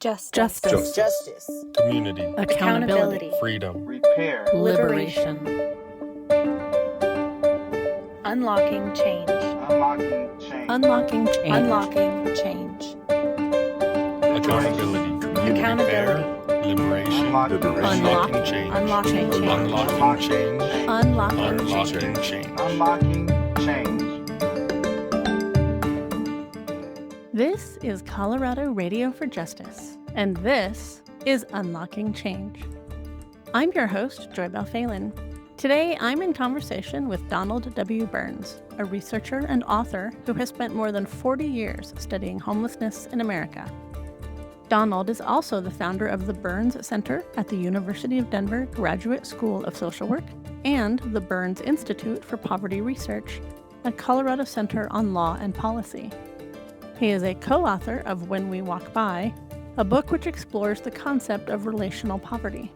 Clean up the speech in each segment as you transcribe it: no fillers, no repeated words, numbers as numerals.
Justice. Justice. Community. Accountability. Freedom. Repair. Liberation. Unlocking change. Unlocking change. Unlocking change. Unlocking change. Accountability. Accountability. Repair, liberation. Unlocking change. Unlocking change. Unlocking change. Unlocking Unlocking change. Unlocking change. This is Colorado Radio for Justice, and this is Unlocking Change. I'm your host, JoyBelle Phelan. Today, I'm in conversation with Donald W. Burns, a researcher and author who has spent more than 40 years studying homelessness in America. Donald is also the founder of the Burns Center at the University of Denver Graduate School of Social Work and the Burns Institute for Poverty Research at Colorado Center on Law and Policy. He is a co-author of When We Walk By, a book which explores the concept of relational poverty.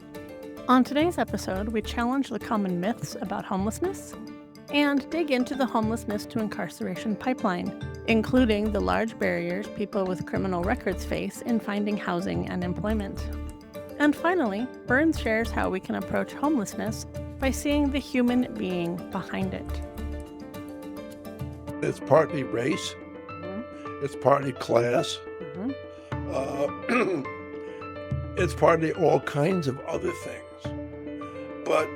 On today's episode, we challenge the common myths about homelessness and dig into the homelessness-to-incarceration pipeline, including the large barriers people with criminal records face in finding housing and employment. And finally, Burns shares how we can approach homelessness by seeing the human being behind it. It's partly race. It's partly class. It's partly all kinds of other things. But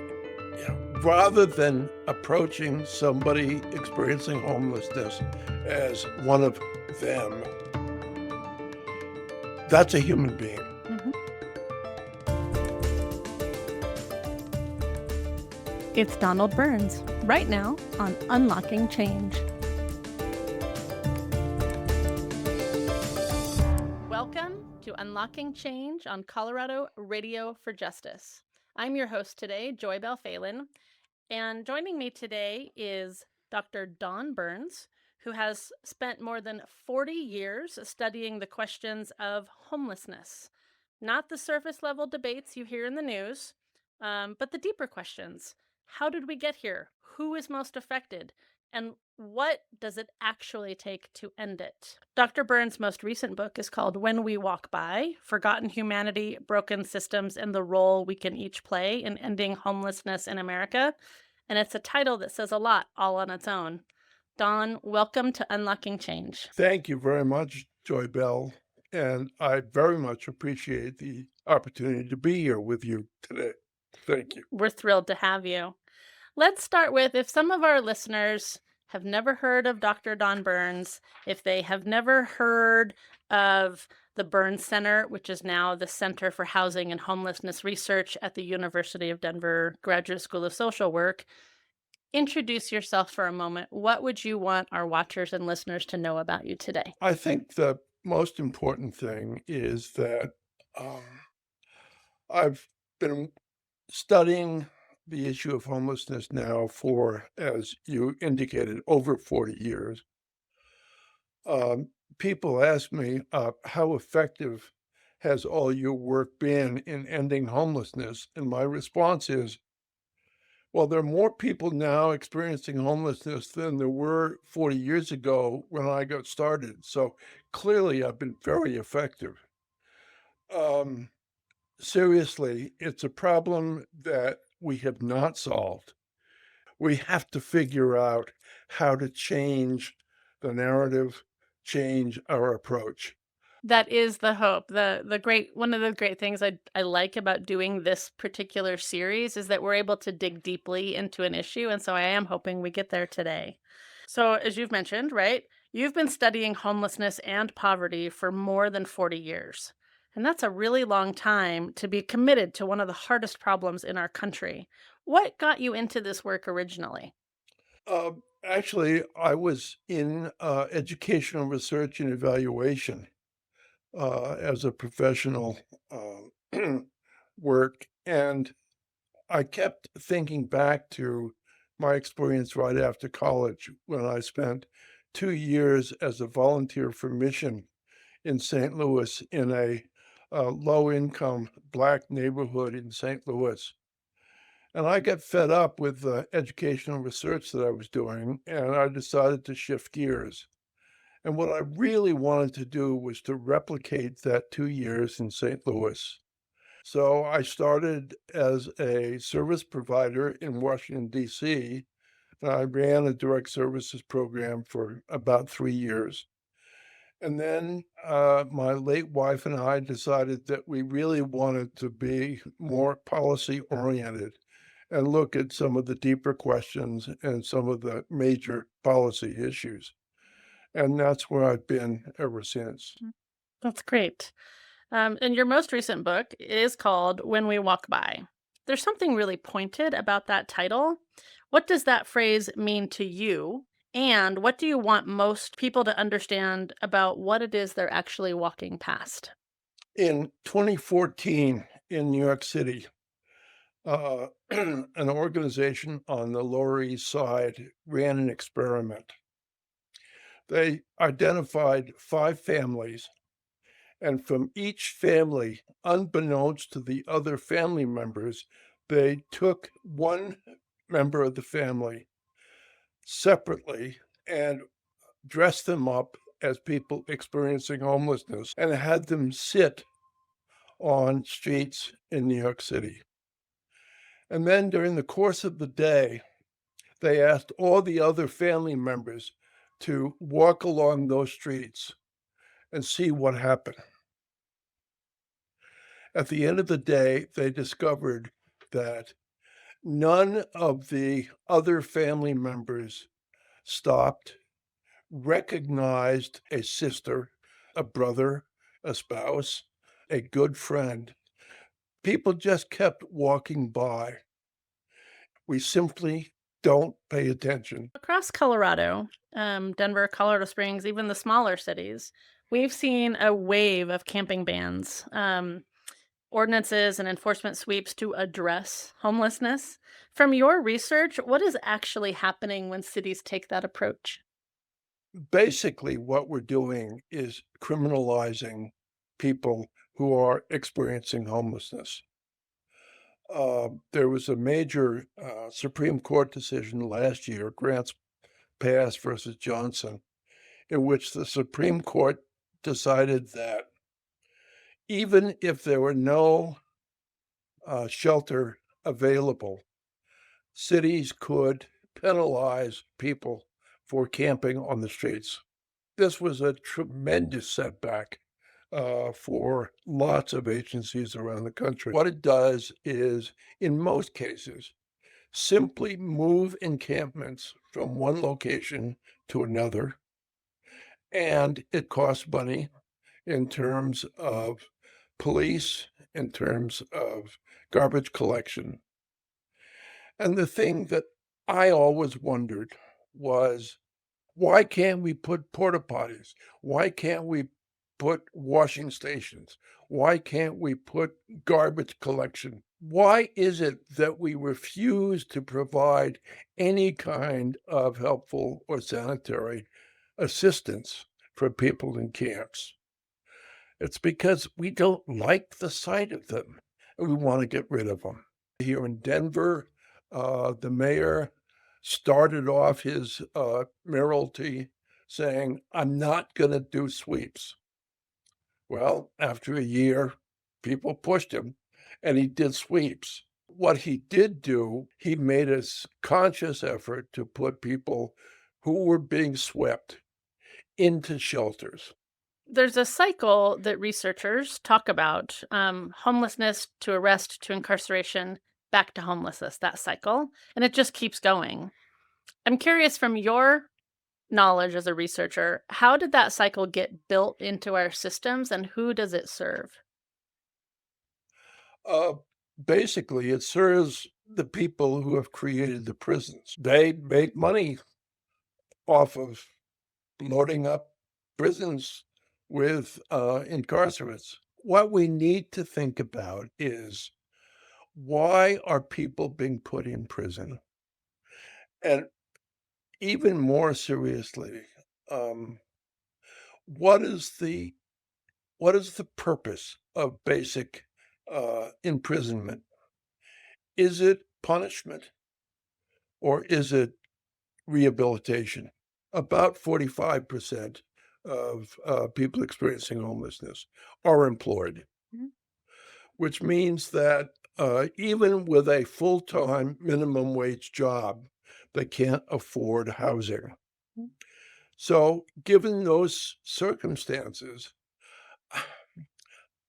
rather than approaching somebody experiencing homelessness as one of them, that's a human being. It's Donald Burns, right now on Unlocking Change. Welcome to Unlocking Change on Colorado Radio for Justice. I'm your host today, JoyBelle Phelan, and joining me today is Dr. Don Burns, who has spent more than 40 years studying the questions of homelessness. Not the surface level debates you hear in the news, but the deeper questions. How did we get here? Who is most affected? And what does it actually take to end it? Dr. Burns' most recent book is called When We Walk By, Forgotten Humanity, Broken Systems, and the Role We Can Each Play in Ending Homelessness in America. And it's a title that says a lot all on its own. Don, welcome to Unlocking Change. Thank you very much, JoyBelle. And I very much appreciate the opportunity to be here with you today. Thank you. We're thrilled to have you. Let's start with, if some of our listeners have never heard of Dr. Don Burns, if they have never heard of the Burns Center, which is now the Center for Housing and Homelessness Research at the University of Denver Graduate School of Social Work, introduce yourself for a moment. What would you want our watchers and listeners to know about you today? I think the most important thing is that I've been studying the issue of homelessness now for, as you indicated, over 40 years. People ask me, how effective has all your work been in ending homelessness? And my response is, well, there are more people now experiencing homelessness than there were 40 years ago when I got started. So clearly, I've been very effective. Seriously, it's a problem that we have not solved. We have to figure out how to change the narrative, change our approach. That is the hope. One of the great things I like about doing this particular series is that we're able to dig deeply into an issue, and so I am hoping we get there today. So as you've mentioned, right, you've been studying homelessness and poverty for more than 40 years. And that's a really long time to be committed to one of the hardest problems in our country. What got you into this work originally? Actually, I was in educational research and evaluation as a professional work. And I kept thinking back to my experience right after college when I spent 2 years as a volunteer for Mission in St. Louis in a low-income Black neighborhood in St. Louis. And I got fed up with the educational research that I was doing, and I decided to shift gears. And what I really wanted to do was to replicate that 2 years in St. Louis. So I started as a service provider in Washington, D.C., and I ran a direct services program for about 3 years. And then my late wife and I decided that we really wanted to be more policy oriented and look at some of the deeper questions and some of the major policy issues. And that's where I've been ever since. That's great. And your most recent book is called When We Walk By. There's something really pointed about that title. What does that phrase mean to you? And what do you want most people to understand about what it is they're actually walking past? In 2014 in New York City, an organization on the Lower East Side ran an experiment. They identified 5 families, and from each family, unbeknownst to the other family members, they took one member of the family separately and dressed them up as people experiencing homelessness and had them sit on streets in New York City. And then during the course of the day, they asked all the other family members to walk along those streets and see what happened. At the end of the day, they discovered that none of the other family members stopped, recognized a sister, a brother, a spouse, a good friend. People just kept walking by. We simply don't pay attention. Across Colorado, Denver, Colorado Springs, even the smaller cities, we've seen a wave of camping bans, ordinances, and enforcement sweeps to address homelessness. From your research, what is actually happening when cities take that approach? Basically, what we're doing is criminalizing people who are experiencing homelessness. There was a major Supreme Court decision last year, Grants Pass versus Johnson, in which the Supreme Court decided that even if there were no shelter available, cities could penalize people for camping on the streets. This was a tremendous setback for lots of agencies around the country. What it does is, in most cases, simply move encampments from one location to another, and it costs money in terms of police, in terms of garbage collection. And the thing that I always wondered was, why can't we put porta potties? Why can't we put washing stations? Why can't we put garbage collection? Why is it that we refuse to provide any kind of helpful or sanitary assistance for people in camps? It's because we don't like the sight of them and we want to get rid of them. Here in Denver, the mayor started off his mayoralty saying, "I'm not going to do sweeps." Well, after a year, people pushed him and he did sweeps. What he did do, he made a conscious effort to put people who were being swept into shelters. There's a cycle that researchers talk about, homelessness to arrest to incarceration, back to homelessness, that cycle, and it just keeps going. I'm curious from your knowledge as a researcher, how did that cycle get built into our systems and who does it serve? Uh, Basically, it serves the people who have created the prisons. They make money off of loading up prisons with incarcerates. What we need to think about is, why are people being put in prison? And even more seriously, um, what is the purpose of basic imprisonment? Is it punishment or is it rehabilitation? About 45% of people experiencing homelessness are employed, Mhm. which means that even with a full-time minimum wage job, they can't afford housing. Mhm. So, given those circumstances,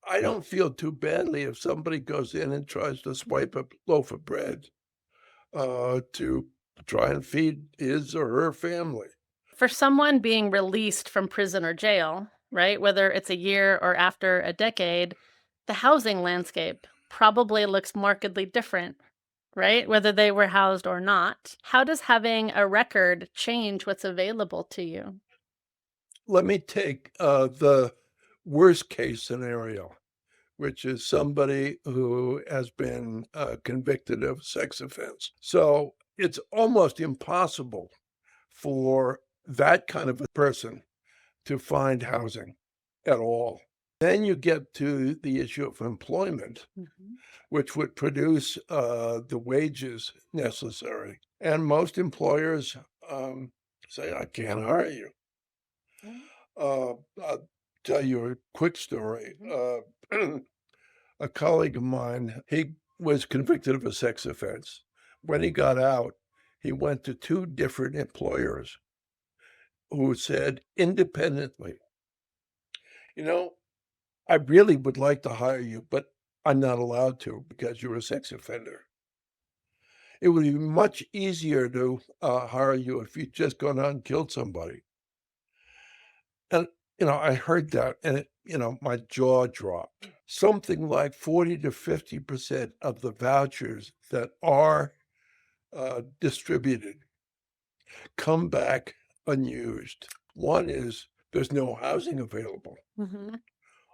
I don't feel too badly if somebody goes in and tries to swipe a loaf of bread to try and feed his or her family. For someone being released from prison or jail, right, whether it's a year or after a decade, the housing landscape probably looks markedly different, right? Whether they were housed or not. How does having a record change what's available to you? Let me take the worst case scenario, which is somebody who has been convicted of sex offense. So it's almost impossible for that kind of a person to find housing at all. Then you get to the issue of employment, Mhm. which would produce the wages necessary. And most employers say, I can't hire you. I'll tell you a quick story. A colleague of mine, he was convicted of a sex offense. When he got out, he went to two different employers who said independently, you know, I really would like to hire you, but I'm not allowed to because you're a sex offender. It would be much easier to hire you if you'd just gone out and killed somebody. And, I heard that and my jaw dropped. Something like 40 to 50% of the vouchers that are distributed come back unused. One is there's no housing available, Mhm.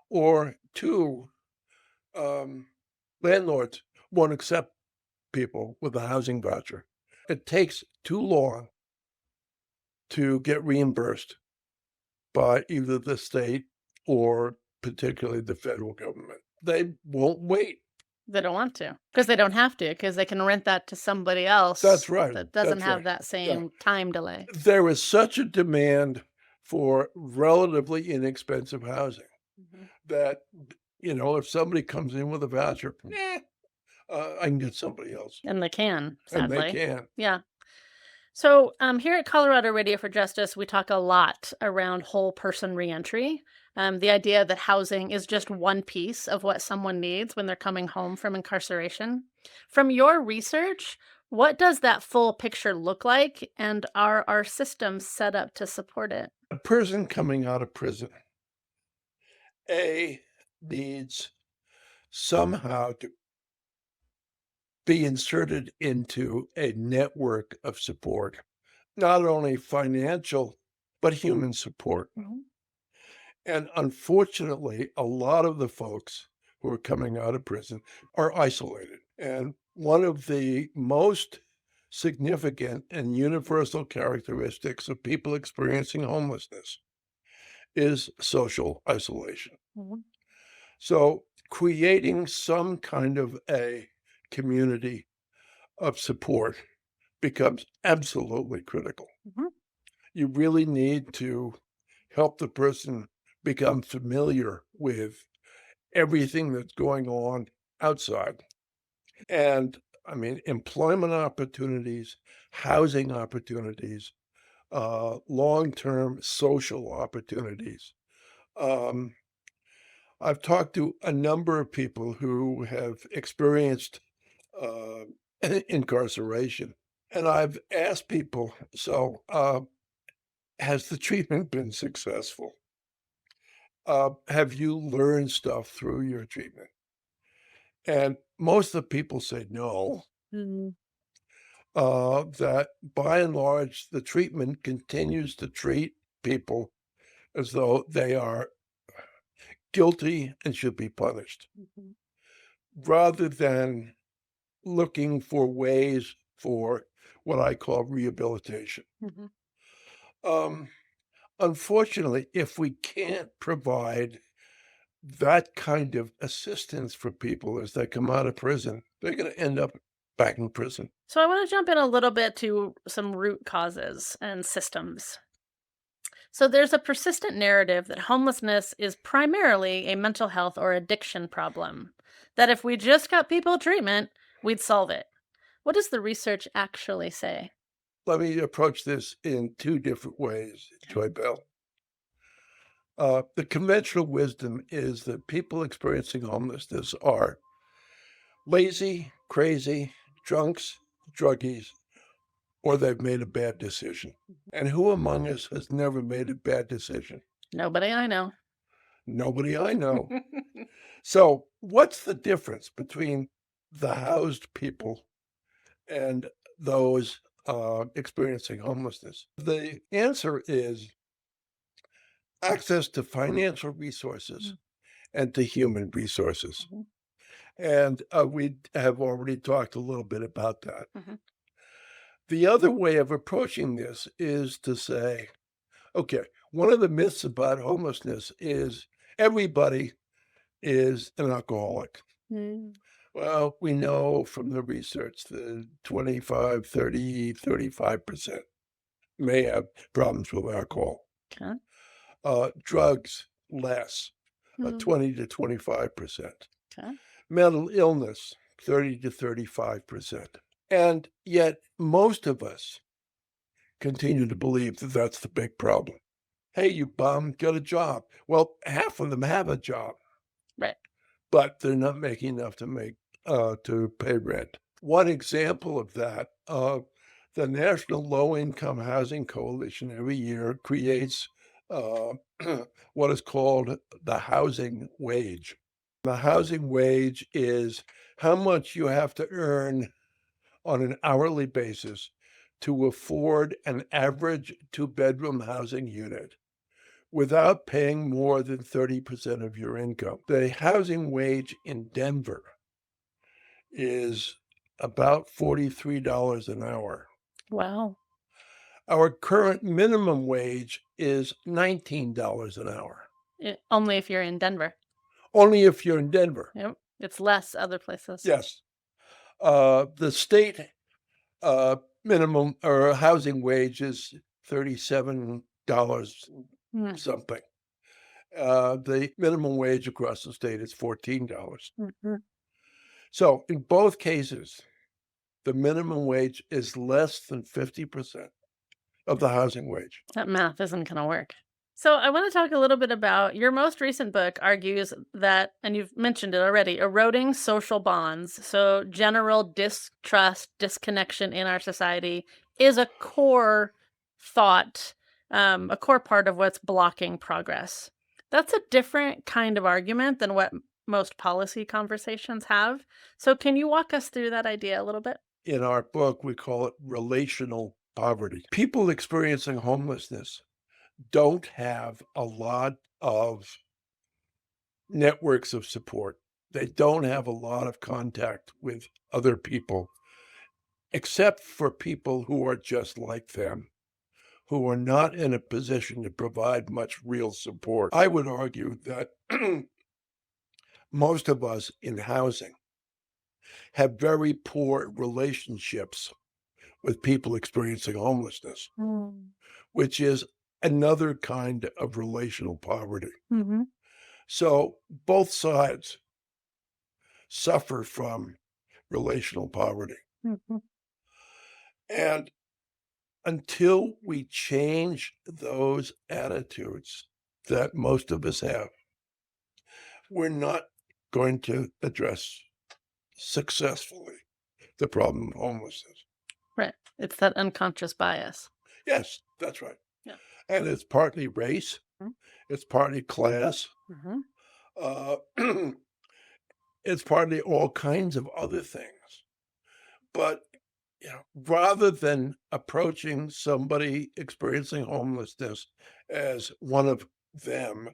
or two, landlords won't accept people with a housing voucher. It takes too long to get reimbursed by either the state or particularly the federal government. They won't wait. They don't want to because they don't have to because they can rent that to somebody else That's right. that doesn't That's have right. that same time delay. There is such a demand for relatively inexpensive housing Mhm. that, if somebody comes in with a voucher, I can get somebody else, And they can, and they sadly. can. Yeah. So, here at Colorado Radio for Justice, we talk a lot around whole person reentry. The idea that housing is just one piece of what someone needs when they're coming home from incarceration. From your research, what does that full picture look like, and are our systems set up to support it? A person coming out of prison, A, needs somehow to be inserted into a network of support, not only financial, but human support. Mhm. And unfortunately, a lot of the folks who are coming out of prison are isolated. And one of the most significant and universal characteristics of people experiencing homelessness is social isolation. Mhm. So, creating some kind of a community of support becomes absolutely critical. Mhm. You really need to help the person become familiar with everything that's going on outside. And I mean, employment opportunities, housing opportunities, long-term social opportunities. Um, I've talked to a number of people who have experienced uh, incarceration, and I've asked people, so has the treatment been successful? Have you learned stuff through your treatment? And most of the people say no, Mhm. that by and large, the treatment continues to treat people as though they are guilty and should be punished, Mhm. rather than looking for ways for what I call rehabilitation. Mhm. Um, Unfortunately, if we can't provide that kind of assistance for people as they come out of prison, they're going to end up back in prison. So, I want to jump in a little bit to some root causes and systems. So there's a persistent narrative that homelessness is primarily a mental health or addiction problem, that if we just got people treatment, we'd solve it. What does the research actually say? Let me approach this in two different ways, JoyBelle. The conventional wisdom is that people experiencing homelessness are lazy, crazy, drunks, druggies, or they've made a bad decision. And who among us has never made a bad decision? Nobody I know. Nobody I know. So, what's the difference between the housed people and those experiencing homelessness? The answer is access to financial resources and to human resources. Mhm. And we have already talked a little bit about that. Mhm. The other way of approaching this is to say, okay, one of the myths about homelessness is everybody is an alcoholic. Mm. Well, we know from the research that 25, 30, 35% may have problems with alcohol. Okay. Drugs, less, Mm. 20 to 25%. Okay. Mental illness, 30 to 35%. And yet, most of us continue to believe that that's the big problem. Hey, you bum, get a job. Well, half of them have a job, Right. but they're not making enough to pay rent. One example of that, the National Low Income Housing Coalition every year creates what is called the housing wage. The housing wage is how much you have to earn on an hourly basis to afford an average two-bedroom housing unit without paying more than 30% of your income. The housing wage in Denver is about $43 an hour. Wow. Our current minimum wage is $19 an hour, Only if you're in Denver. only if you're in Denver. Yep. It's less other places. Yes. The state minimum or housing wage is $37 Mm. something. The minimum wage across the state is $14. Mhm. So in both cases, the minimum wage is less than 50% of the housing wage. That math isn't going to work. So I want to talk a little bit about your most recent book argues that, and you've mentioned it already, eroding social bonds. So general distrust, disconnection in our society is a core thought, a core part of what's blocking progress. That's a different kind of argument than what most policy conversations have. So can you walk us through that idea a little bit? In our book, we call it relational poverty. People experiencing homelessness don't have a lot of networks of support. They don't have a lot of contact with other people, except for people who are just like them, who are not in a position to provide much real support. I would argue that most of us in housing have very poor relationships with people experiencing homelessness, which is another kind of relational poverty. Mm-hmm. So both sides suffer from relational poverty. Mm-hmm. And until we change those attitudes that most of us have, we're not going to address successfully the problem of homelessness. Right. It's that unconscious bias. Yes, that's right. Yeah. And it's partly race, Mhm. it's partly class, Mm-hmm. uh, it's partly all kinds of other things. But rather than approaching somebody experiencing homelessness as one of them,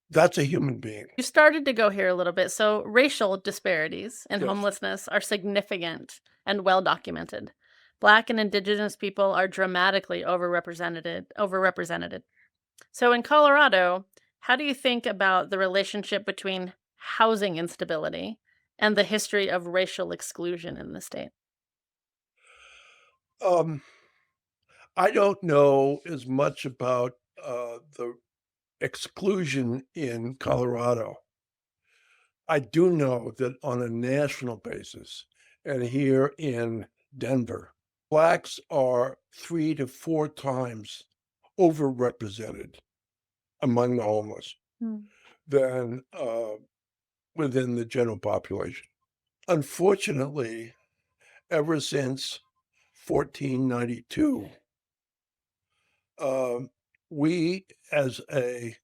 that's a human being. You started to go here a little bit. So, racial disparities in Yes. homelessness are significant and well documented. Black and Indigenous people are dramatically overrepresented. So, in Colorado, how do you think about the relationship between housing instability and the history of racial exclusion in the state? Um, I don't know as much about the exclusion in Colorado. I do know that on a national basis, and here in Denver, Blacks are 3 to 4 times overrepresented among the homeless Mm. than within the general population. Unfortunately, ever since 1492, um, we as a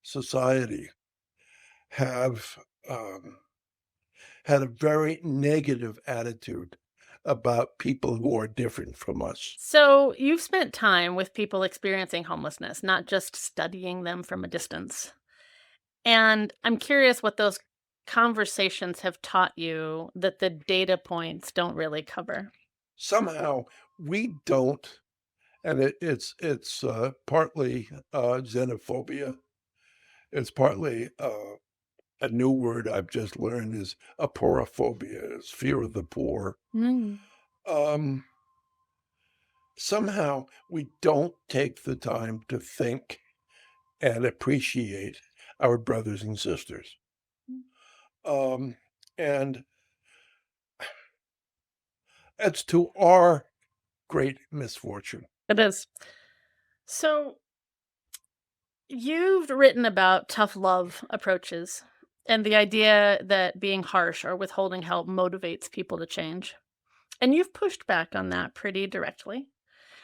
society have had a very negative attitude about people who are different from us. So, you've spent time with people experiencing homelessness, not just studying them from a distance. And I'm curious what those conversations have taught you that the data points don't really cover. Somehow we don't, and it's partly xenophobia. It's partly a new word I've just learned is aporophobia, is fear of the poor. Mm. Um, Somehow we don't take the time to think and appreciate our brothers and sisters. Um, and it's to our great misfortune. It is. So, you've written about tough love approaches and the idea that being harsh or withholding help motivates people to change. And you've pushed back on that pretty directly.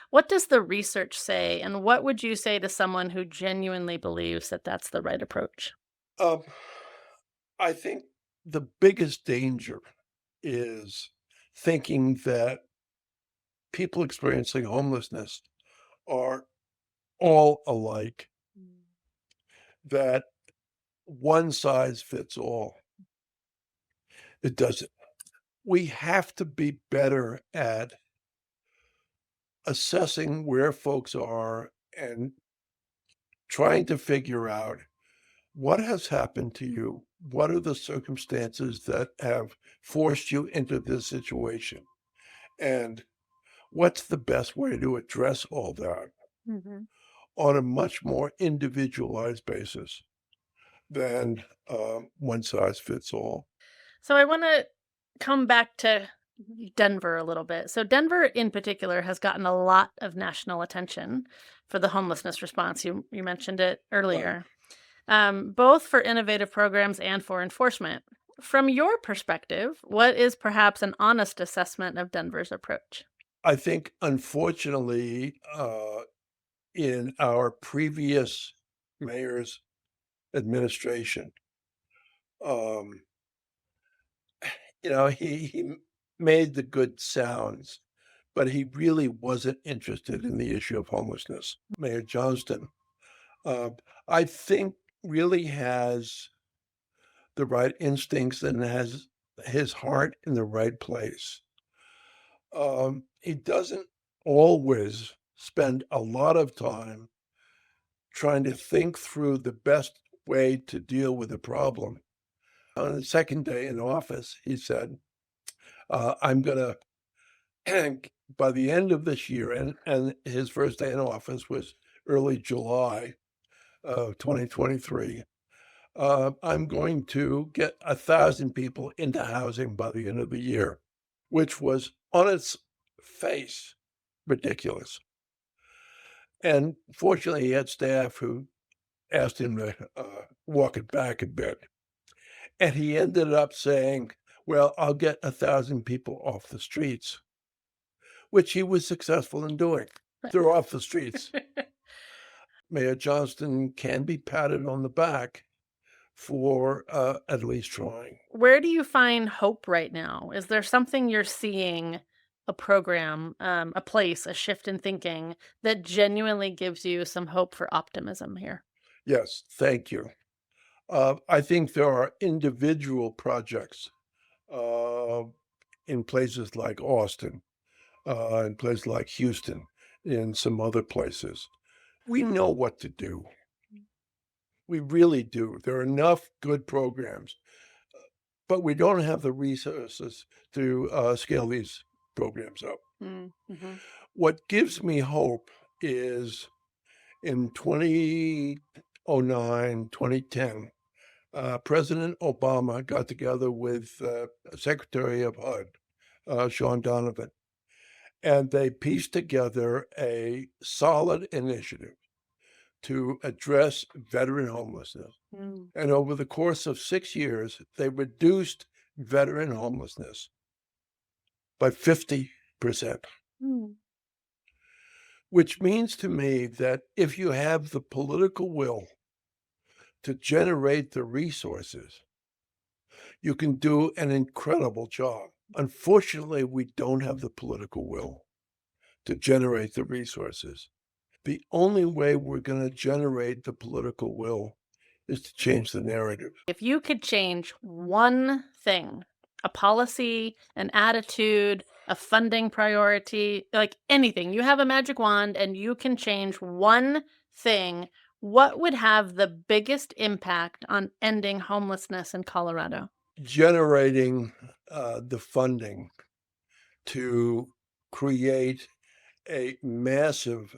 What does the research say, and what would you say to someone who genuinely believes that that's the right approach? Um, I think the biggest danger is thinking that people experiencing homelessness are all alike, that one size fits all. It doesn't. We have to be better at assessing where folks are and trying to figure out what has happened to you. What are the circumstances that have forced you into this situation? And what's the best way to address all that Mhm. on a much more individualized basis than one size fits all? So I want to come back to Denver a little bit. So Denver in particular has gotten a lot of national attention for the homelessness response. You mentioned it Right. earlier, both for innovative programs and for enforcement. From your perspective, what is perhaps an honest assessment of Denver's approach? I think, unfortunately, in our previous mayor's administration, um, he made the good sounds, but he really wasn't interested in the issue of homelessness. Mayor Johnston, uh, I think, really has the right instincts and has his heart in the right place. He doesn't always spend a lot of time trying to think through the best way to deal with the problem. On the second day in office, he said, I'm going to, by the end of this year, and his first day in office was early July of 2023, I'm going to get 1,000 people into housing by the end of the year, which was on its face ridiculous. And fortunately, he had staff who asked him to walk it back a bit. And he ended up saying, well, I'll get 1,000 people off the streets, which he was successful in doing. They're off the streets. Mayor Johnston can be patted on the back for at least trying. Where do you find hope right now? Is there something you're seeing, a program, a place, a shift in thinking that genuinely gives you some hope for optimism here? Yes, thank you. I think there are individual projects uh, in places like Austin, in places like Houston, in some other places. We know what to do. We really do. There are enough good programs, but we don't have the resources to scale these programs up. Mm-hmm. What gives me hope is in 2009, 2010, President Obama got together with Secretary of HUD, Sean Donovan, and they pieced together a solid initiative to address veteran homelessness. And over the course of 6 years, they reduced veteran homelessness by 50%, which means to me that if you have the political will to generate the resources, you can do an incredible job. Unfortunately, we don't have the political will to generate the resources. The only way we're going to generate the political will is to change the narrative. If you could change one thing, a policy, an attitude, a funding priority, like anything, you have a magic wand and you can change one thing, what would have the biggest impact on ending homelessness in Colorado? Generating the funding to create a massive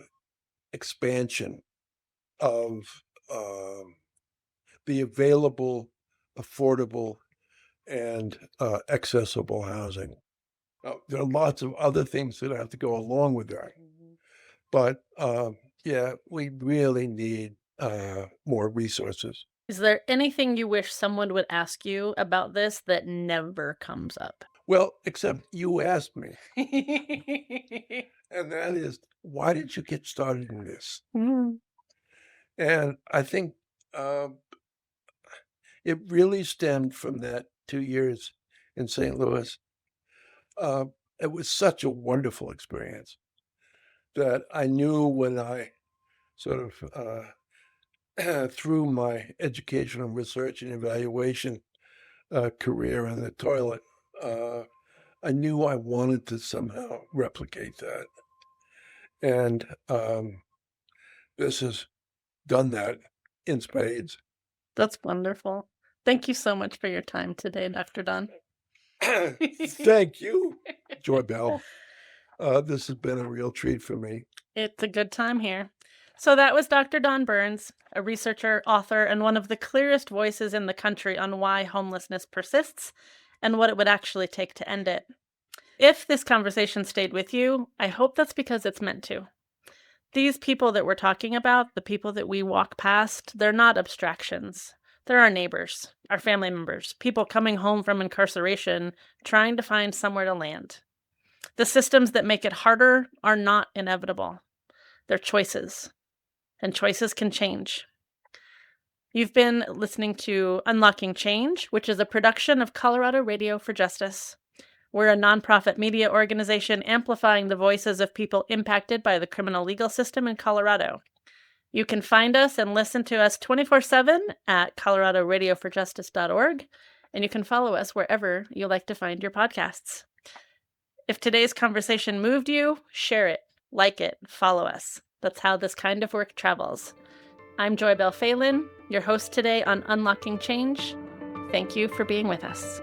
expansion of the available, affordable, and accessible housing. There are lots of other things that have to go along with that. But yeah, we really need more resources. Is there anything you wish someone would ask you about this that never comes up? Well, except you asked me, and that is, why did you get started in this? And I think it really stemmed from that 2 years in St. Louis. It was such a wonderful experience that I knew when I sort of through my educational research and evaluation career in the toilet, I knew I wanted to somehow replicate that. And this has done that in spades. That's wonderful. Thank you so much for your time today, Dr. Don. Thank you, JoyBelle. This has been a real treat for me. It's a good time here. So that was Dr. Don Burns, a researcher, author, and one of the clearest voices in the country on why homelessness persists and what it would actually take to end it. If this conversation stayed with you, I hope that's because it's meant to. These people that we're talking about, the people that we walk past, they're not abstractions. They're our neighbors, our family members, people coming home from incarceration, trying to find somewhere to land. The systems that make it harder are not inevitable. They're choices, and choices can change. You've been listening to Unlocking Change, which is a production of Colorado Radio for Justice. We're a nonprofit media organization amplifying the voices of people impacted by the criminal legal system in Colorado. You can find us and listen to us 24/7 at coloradoradioforjustice.org, and you can follow us wherever you like to find your podcasts. If today's conversation moved you, share it, like it, follow us. That's how this kind of work travels. I'm JoyBelle Phelan, your host today on Unlocking Change. Thank you for being with us.